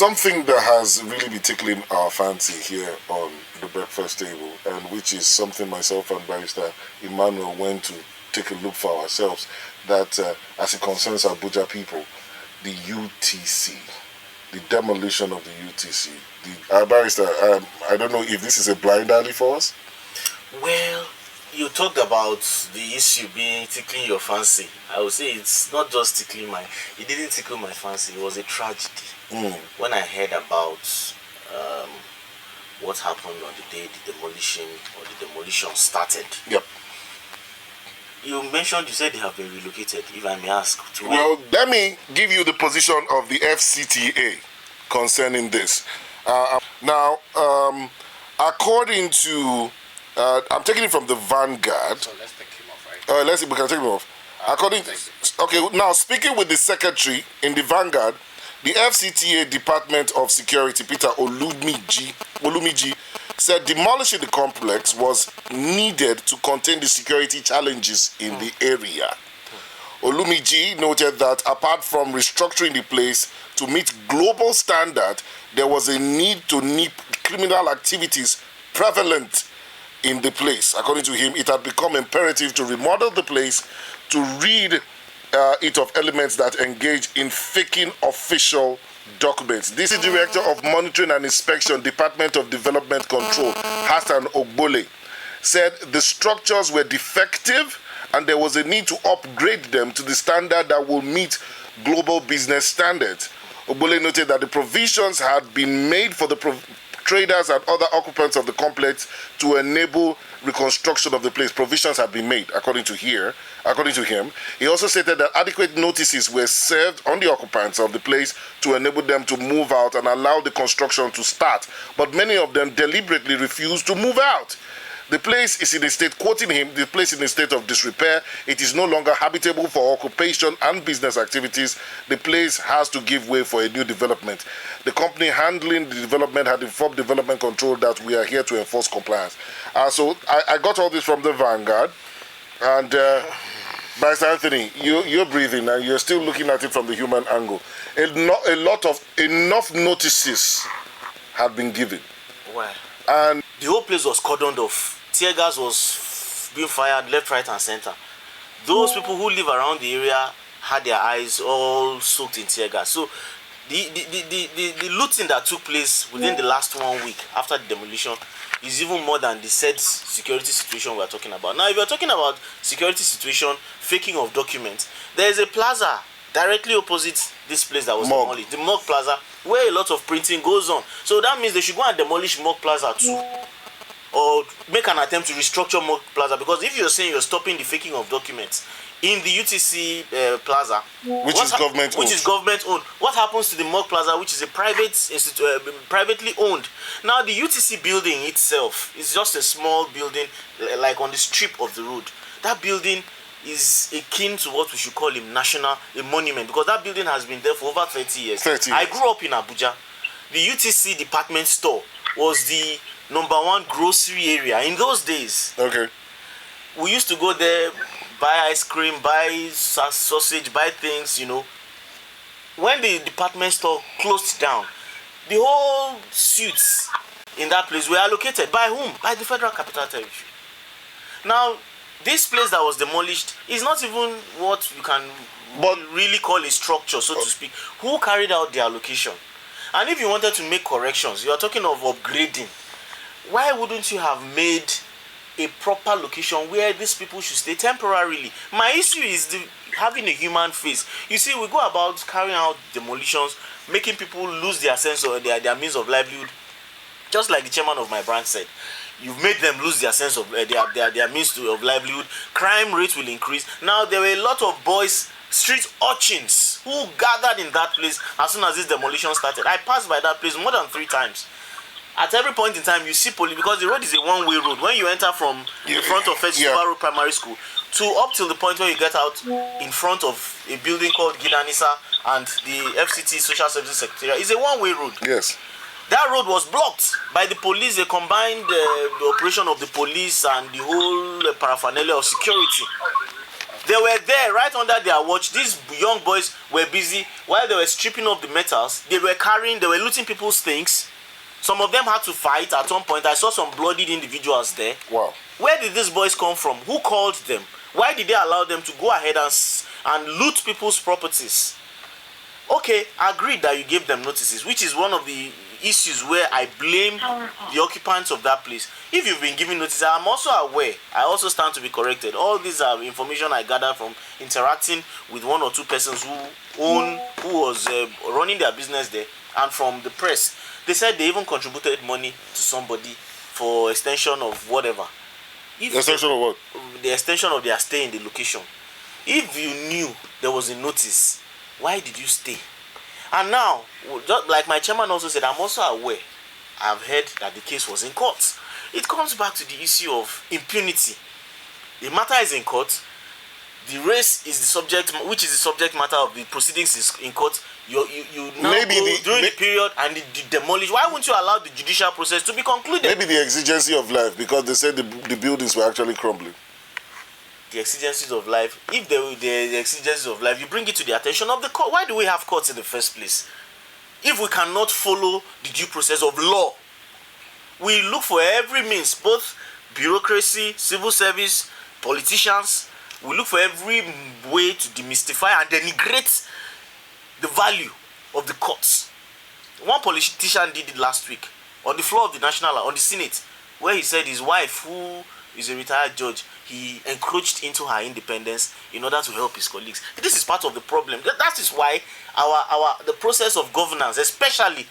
something that has really been tickling our fancy here on the breakfast table, and which is something myself and Barrister Emmanuel went to take a look for ourselves, that as it concerns Abuja people, the UTC, the demolition of the UTC. Barrister, I don't know if this is a blind alley for us. Well, you talked about the issue being tickling your fancy. I would say it's not just tickling it didn't tickle my fancy, it was a tragedy. When I heard about what happened on the day the demolition started. Yep. You said they have been relocated, if I may ask. Well, let me give you the position of the FCTA concerning this. Now, according to, I'm taking it from the Vanguard. So let's take him off, right? Let's see, we can take him off. Okay, now speaking with the secretary in the Vanguard, the FCTA Department of Security, Peter Olumiji, said demolishing the complex was needed to contain the security challenges in the area. Olumiji noted that apart from restructuring the place to meet global standard, there was a need to nip criminal activities prevalent in the place. According to him, it had become imperative to remodel the place to rid it of elements that engage in faking official documents. This is Director of Monitoring and Inspection, Department of Development Control, Hassan Ogbole, said the structures were defective and there was a need to upgrade them to the standard that will meet global business standards. Ogbole noted that the provisions had been made for the traders and other occupants of the complex to enable reconstruction of the place. Provisions had been made, according to him. He also stated that adequate notices were served on the occupants of the place to enable them to move out and allow the construction to start, but many of them deliberately refused to move out. The place is in a state, quoting him, the place is in a state of disrepair. It is no longer habitable for occupation and business activities. The place has to give way for a new development. The company handling the development had informed Development Control that we are here to enforce compliance. So I got all this from the Vanguard. And Barrister Anthony, you're breathing and you're still looking at it from the human angle. Enough notices had been given. Wow. And the whole place was cordoned off. Tear gas was being fired left, right, and center. Those people who live around the area had their eyes all soaked in tear gas. So the looting that took place within the last 1 week after the demolition is even more than the said security situation we are talking about. Now, if you are talking about security situation, faking of documents, there is a plaza directly opposite this place that was demolished, the Morgue Plaza, where a lot of printing goes on. So that means they should go and demolish Morgue Plaza too, or make an attempt to restructure Morgue Plaza, because if you're saying you're stopping the faking of documents in the UTC Plaza, which is government owned, what happens to the Morgue Plaza, which is a privately owned? Now, the UTC building itself is just a small building, like on the strip of the road. That building is akin to what we should call a monument, because that building has been there for over 30 years. I grew up in Abuja. The UTC department store was the #1 grocery area in those days. Okay. We used to go there, buy ice cream, buy sausage, buy things, When the department store closed down, the whole suites in that place were allocated by whom? By the Federal Capital Territory. Now, this place that was demolished is not even what you can really call a structure, so to speak. Who carried out the allocation? And if you wanted to make corrections, you are talking of upgrading. Why wouldn't you have made a proper location where these people should stay temporarily? My issue is having a human face. You see, we go about carrying out demolitions, making people lose their sense of their means of livelihood. Just like the chairman of my branch said, you've made them lose their sense of their means of livelihood. Crime rate will increase. Now, there were a lot of boys, street urchins, who gathered in that place as soon as this demolition started. I passed by that place more than 3 times. At every point in time, you see police, because the road is a one-way road. When you enter from the front of Subaru Primary School to up till the point where you get out in front of a building called Gidanisa and the FCT Social Services Secretariat, it's a one-way road. Yes. That road was blocked by the police. They combined the operation of the police and the whole paraphernalia of security. They were there right under their watch. These young boys were busy while they were stripping up the metals. They were looting people's things. Some of them had to fight at one point. I saw some bloodied individuals there. Wow. Where did these boys come from? Who called them? Why did they allow them to go ahead and loot people's properties? Okay, I agree that you gave them notices, which is one of the issues where I blame the occupants of that place. If you've been given notice, I'm also aware, I also stand to be corrected. All these are information I gathered from interacting with one or two persons who was running their business there, and from the press. They said they even contributed money to somebody for extension of whatever. Extension of what? The extension of their stay in the location. If you knew there was a notice, why did you stay? And now, just like my chairman also said, I'm also aware. I've heard that the case was in court. It comes back to the issue of impunity. The matter is in court. The race is the subject, which is the subject matter of the proceedings is in court. You now during the period and the demolish. Why won't you allow the judicial process to be concluded? Maybe the exigency of life, because they said the buildings were actually crumbling. The exigencies of life. If the exigencies of life, you bring it to the attention of the court. Why do we have courts in the first place? If we cannot follow the due process of law, we look for every means, both bureaucracy, civil service, politicians. We look for every way to demystify and denigrate the value of the courts. One politician did it last week on the floor of the on the Senate, where he said his wife, who is a retired judge, he encroached into her independence in order to help his colleagues. This is part of the problem. That is why the process of governance, especially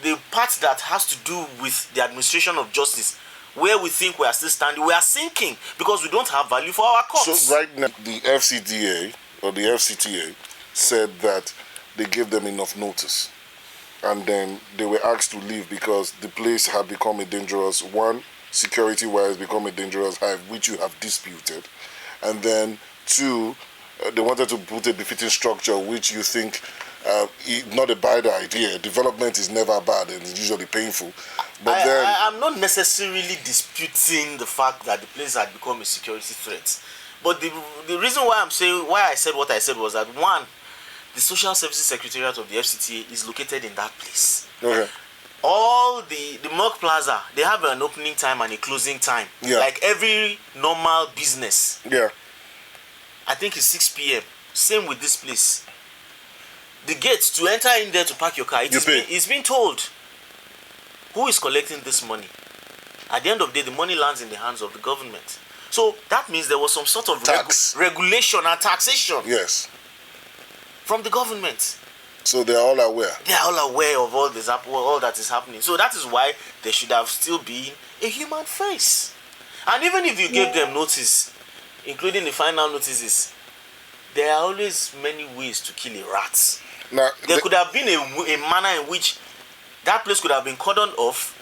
the part that has to do with the administration of justice, where we think we are still standing, we are sinking because we don't have value for our courts. So right now, the FCTA or the FCTA said that they gave them enough notice, and then they were asked to leave because the place had become a dangerous one. Security-wise, become a dangerous hive, which you have disputed, and then two, they wanted to put a befitting structure, which you think not a bad idea. Development is never bad and it's usually painful. But I'm not necessarily disputing the fact that the place had become a security threat, but the reason why I said what I said was that one, the Social Services Secretariat of the FCTA is located in that place. Okay. All the Merck Plaza, they have an opening time and a closing time. Yeah. Like every normal business. Yeah. I think it's 6 p.m. Same with this place. The gates to enter in there to park your car, it's been told. Who is collecting this money? At the end of the day, the money lands in the hands of the government. So that means there was some sort of regulation and taxation. Yes. From the government. So they are all aware. They are all aware of all that is happening. So that is why there should have still been a human face. And even if you gave them notice, including the final notices, there are always many ways to kill a rat. Now, there could have been a manner in which that place could have been cordoned off.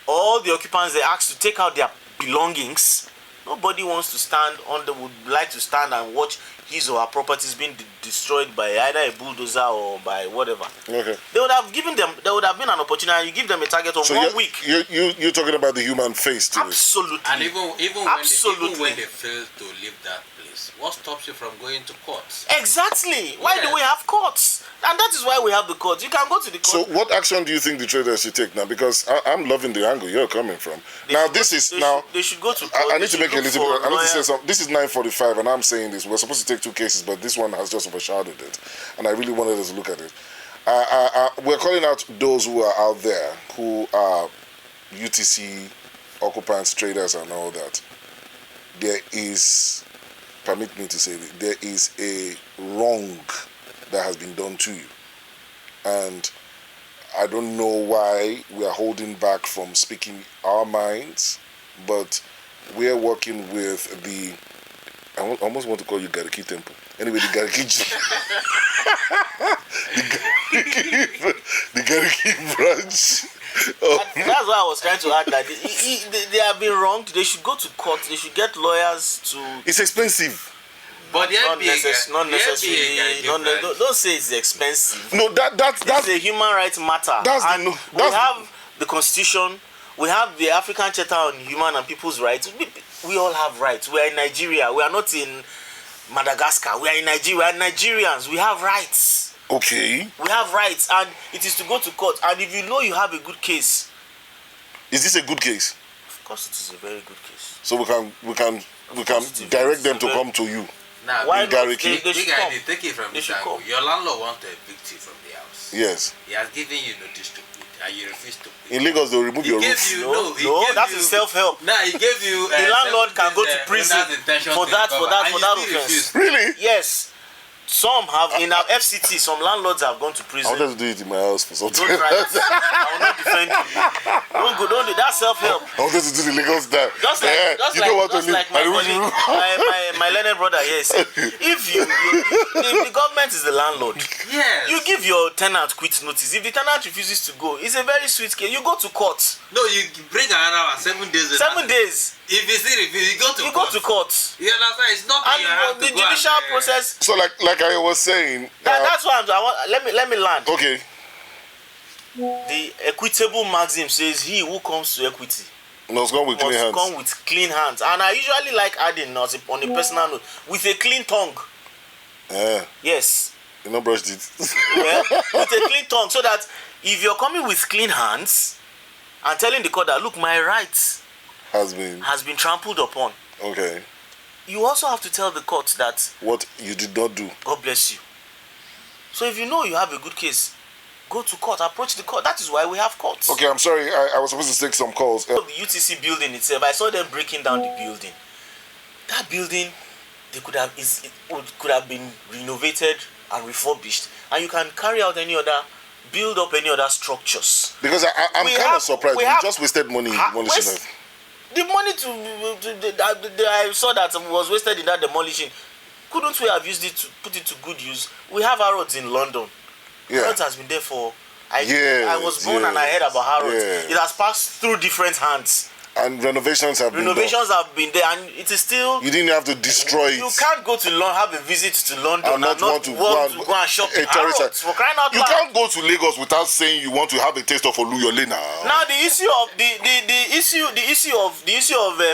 All the occupants, they asked to take out their belongings. Nobody wants to would like to stand and watch his or her properties being destroyed by either a bulldozer or by whatever. Okay. There would have been an opportunity. You give them a target of 1 week. You're talking about the human face to Absolutely. And even when they fail to leave that place, what stops you from going to courts? Exactly. Why do we have courts? And that is why we have the courts. You can go to the court. So what action do you think the traders should take now? Because I'm loving the angle you're coming from. They should go to court. I need to make a little bit. I need to say something. This is 9:45 and I'm saying this. We're supposed to take 2 cases, but this one has just overshadowed it. And I really wanted us to look at it. We're calling out those who are out there, who are UTC occupants, traders and all that. There is, permit me to say it, there is a wrong that has been done to you. And I don't know why we are holding back from speaking our minds, but we are working with the, I almost want to call you Gariki Temple. Anyway, the Gariki the Gariki branch. That's why I was trying to add that they have been wronged. They should go to court. They should get lawyers to. It's expensive. But not necessarily. Don't say it's expensive. No, that's a human rights matter. We have the Constitution. We have the African Charter on Human and People's Rights. We all have rights. We are in Nigeria. We are not in Madagascar. We are in Nigeria. We are Nigerians. We have rights. Okay. We have rights, and it is to go to court. And if you know you have a good case, is this a good case? Of course, it is a very good case. So we can direct them to come to you. Now, why not? They take it from this angle. Your landlord wants to evict you from the house. Yes. He has given you notice to quit, and you refuse to quit. In Lagos, they'll remove your roof. No, that's self-help. No, he gave you. The landlord can go to prison for that offense. Really? Yes. Some have in our FCT. Some landlords have gone to prison. I wanted to do it in my house for something. Don't try it. I will not defend you. Don't do that. Self-help. I wanted to do the Lagos style. Just like my learned brother here said. If the government is the landlord, yes, you give your tenant quit notice. If the tenant refuses to go, it's a very sweet case. You go to court. No, you bring another 7 days. 7 days. If you still refuse, you go to court. You understand? It's not and the judicial process. So like I was saying, that's why let me land. Okay. The equitable maxim says he who comes to equity must come with clean hands. And I usually like adding on a personal note with a clean tongue. Yes. You not brushed it. Well, with a clean tongue, so that if you're coming with clean hands and telling the court that look, my rights has been trampled upon. Okay. You also have to tell the court that what you did not do. God bless you. So if you know you have a good case, go to court, approach the court. That is why we have courts. Okay, I'm sorry. I was supposed to take some calls. The UTC building itself, I saw them breaking down the building. That building, it could have been renovated and refurbished, and you can build up any other structures. Because I'm kind of surprised. We just wasted money demolishing it. The money I saw that was wasted in that demolition. Couldn't we have used it to put it to good use? We have Harrods in London. Harrods has been there for. I was born and I heard about Harrods. It has passed through different hands. And renovations have been there, and it is still. You didn't have to destroy it. You can't go to London, have a visit to London, and not want to go and shop in Harrods. For crying out loud. You can't go to Lagos without saying you want to have a taste of Oluyole now. Now the issue of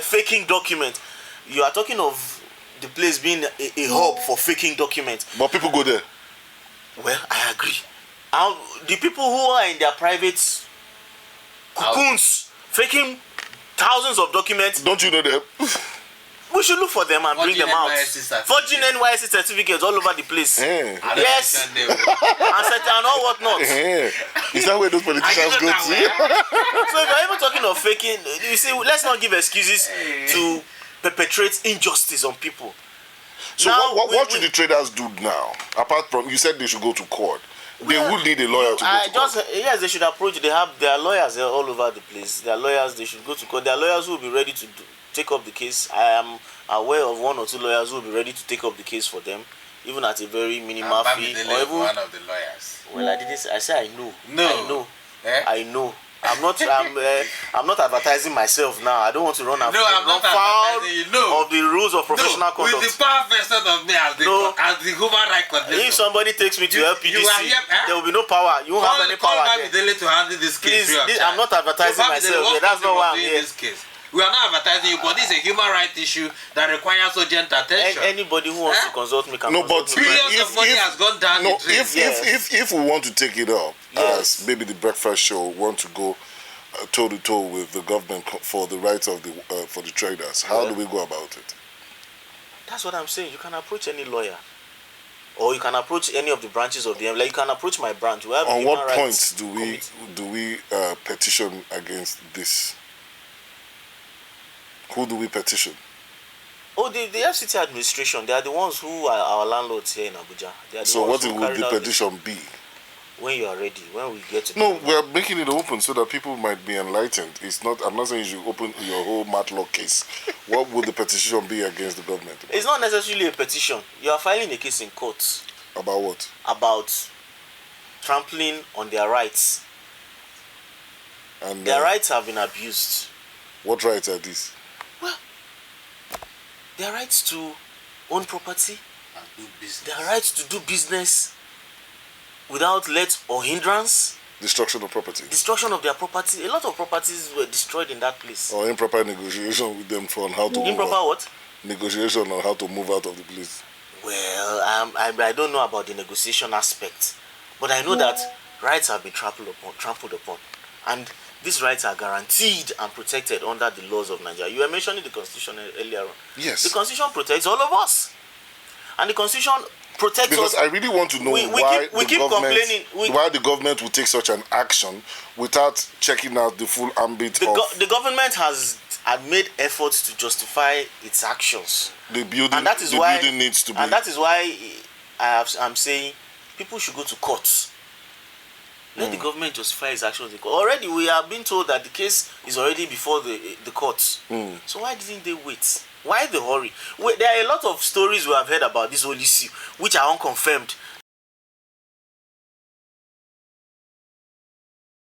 faking documents. You are talking of the place being a hub for faking documents. But people go there. Well, I agree. And the people who are in their private cocoons faking thousands of documents. Don't you know them? We should look for them and bring them out. Forging NYSC certificates all over the place. Yes. And all whatnot. Is that where those politicians go to? So if you're even talking of faking, you see, let's not give excuses to perpetrate injustice on people. So now, what should the traders do now? Apart from, you said they should go to court. They would need a lawyer to go to court. Yes, they should approach. They have their lawyers all over the place. Their lawyers, they should go to court. Their lawyers will be ready to take up the case. I am aware of 1 or 2 lawyers who will be ready to take up the case for them, even at a very minimal fee. Or even one of the lawyers. Well, I didn't say. I say I know. No. I know. I'm not advertising myself now. I don't want to run foul of the rules of professional conduct. With the power vested of me as the human rights coordinator. If somebody takes me to LPDC, there will be no power. You won't have any power. To handle this case. Please, I'm not advertising myself. That's not why I'm here. We are not advertising you, but this is a human rights issue that requires urgent attention. Anybody who wants to consult me can consult me. Billions of money has gone down the drain. If we want to take it up, as maybe the breakfast show want to go toe to toe with the government for the rights of for the traders, how do we go about it? That's what I'm saying. You can approach any lawyer, or you can approach any of the branches of the. Like you can approach my branch. On what points do we petition against this? Who do we petition? Oh, the FCTA administration. They are the ones who are our landlords here in Abuja. So what would the petition be? When you are ready, when we get to... No, we are making it open so that people might be enlightened. I'm not saying you should open your whole matlock case. What would the petition be against the government? It's not necessarily a petition. You are filing a case in court. About what? About trampling on their rights. And their rights have been abused. What rights are these? Well, their rights to own property, and do business. Their rights to do business without let or hindrance. Destruction of property. Destruction of their property. A lot of properties were destroyed in that place. Or improper negotiation with them on how to improper what? Negotiation on how to move out of the place. Well, I don't know about the negotiation aspect, but I know that rights have been trampled upon, and these rights are guaranteed and protected under the laws of Nigeria. You were mentioning the Constitution earlier on. Yes. The Constitution protects all of us, and the Constitution protects Because us. I really want to know why the government will take such an action without checking out the full ambit The government has made efforts to justify its actions. The building, and that is why, building needs to be. And that is why I'm saying people should go to court. Let the government justify its actions. Already we have been told that the case is already before the courts. So why didn't they wait? Why the hurry? There are a lot of stories we have heard about this whole issue which are unconfirmed.